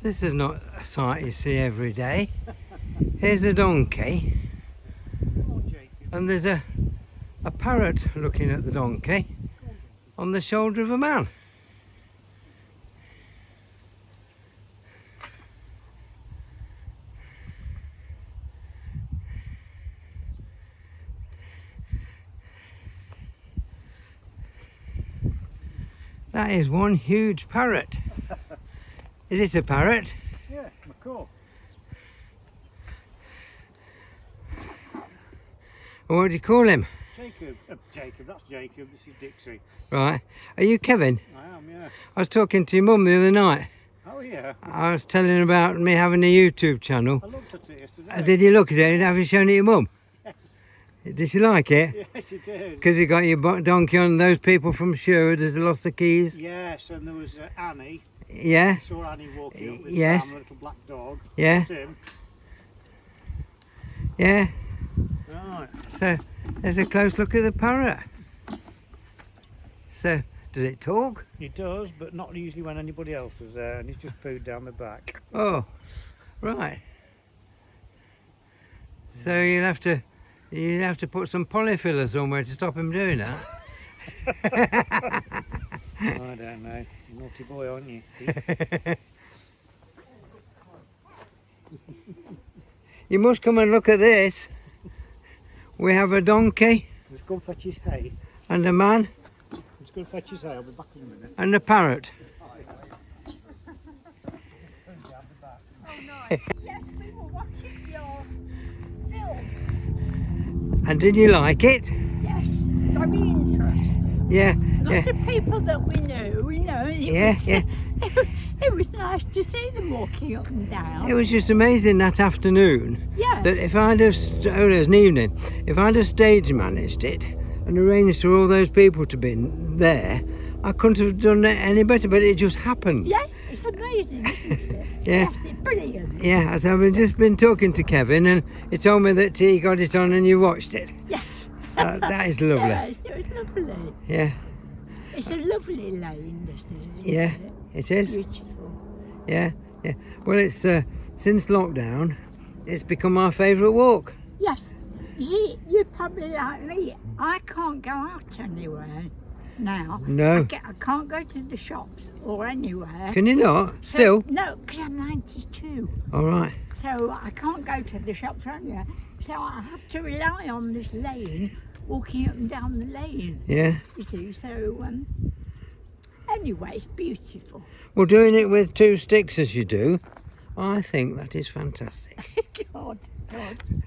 This is not a sight you see every day. Here's a donkey, and there's a parrot looking at the donkey on the shoulder of a man. That is one huge parrot. Is it a parrot? Yeah, macaw. What do you call him? Jacob. Jacob, that's Jacob. This is Dixie. Right. Are you Kevin? I am, yeah. I was talking to your mum the other night. Oh, yeah. I was telling her about me having a YouTube channel. I looked at it yesterday. Did you look at it? Have you shown it to your mum? Yes. Did she like it? Yes, she did. Because you got your donkey on those people from Sherwood that had lost the keys? Yes, and there was Annie. Yeah. I saw Annie walking up with Yes. Sam, a little black dog. Yeah. Tim. Yeah. Right. So there's a close look at the parrot. So does it talk? He does, but not usually when anybody else is there, and he's just pooed down my back. Oh, right. So you'll have to put some polyfiller somewhere to stop him doing that. I don't know. Naughty boy, aren't you? You must come and look at this. We have a donkey Let's go and fetch his hay. and a man Let's go and fetch his hay. I'll be back in a minute. and a parrot. Oh, nice. Yes, we were watching your film. And did you like it? Yes, very interesting. Yeah, Lots yeah, of people that we knew, yeah, yeah. It was nice to see them walking up and down. It was just amazing that afternoon. Yes. That if I'd have, oh, it was an evening, if I'd have stage managed it and arranged for all those people to be there, I couldn't have done it any better, but it just happened. Yeah, it's amazing, isn't it? Yeah. Yes, it's brilliant. Yeah, so I've just been talking to Kevin and he told me that he got it on and you watched it. Yes. That is lovely. Yes, it was lovely. Yeah, It's a lovely lane, this isn't yeah, it? it is. Beautiful. Yeah, yeah. Well, it's since lockdown, it's become my favourite walk. Yes. You see, you're probably like me. I can't go out anywhere now. No. I can't go to the shops or anywhere. Can you not? So- Still? No, because I'm 92. All right. So I can't go to the shops or anywhere. So I have to rely on this lane, walking up and down the lane. Yeah. You see, so anyway, it's beautiful. Well, doing it with two sticks as you do, I think that is fantastic. God.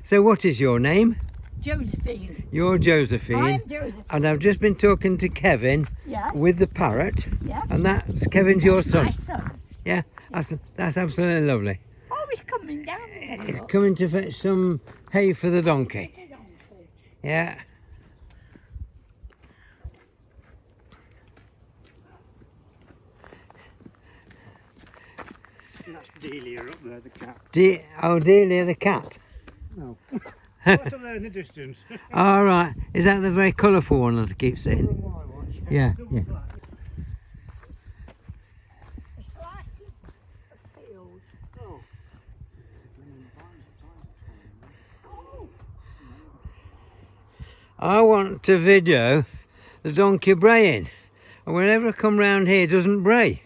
So what is your name? Josephine. You're Josephine. I'm Josephine. And I've just been talking to Kevin Yes. with the parrot. Yes. And that's Kevin's your son. My son. Yeah, that's absolutely lovely. Oh, he's coming down. He's coming to fetch some hay for the donkey. Yeah. That's Delia up there, the cat. Oh, Delia the cat. No. Right up there in the distance. All right. Is that the very colourful one that I keep seeing? Yeah, yeah. It's like a field. Oh. Oh, I want to video the donkey braying. And whenever I come round here, it doesn't bray.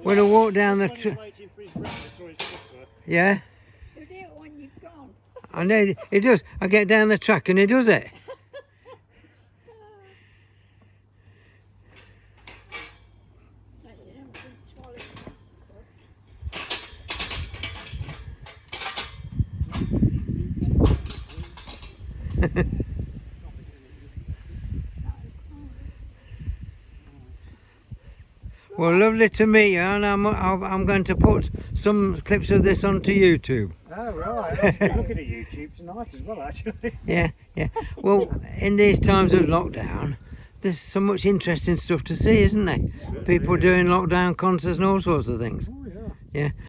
When I walk down the... Waiting for his breakfast or his supper. Yeah, you do it when you've gone. I know it does. I get down the track and he does it. Well, lovely to meet you, and I'm going to put some clips of this onto YouTube. Oh, right. I've been looking at YouTube tonight as well, actually. Yeah, yeah. Well, in these times of lockdown, there's so much interesting stuff to see, isn't there? People doing lockdown concerts and all sorts of things. Oh, yeah. Yeah.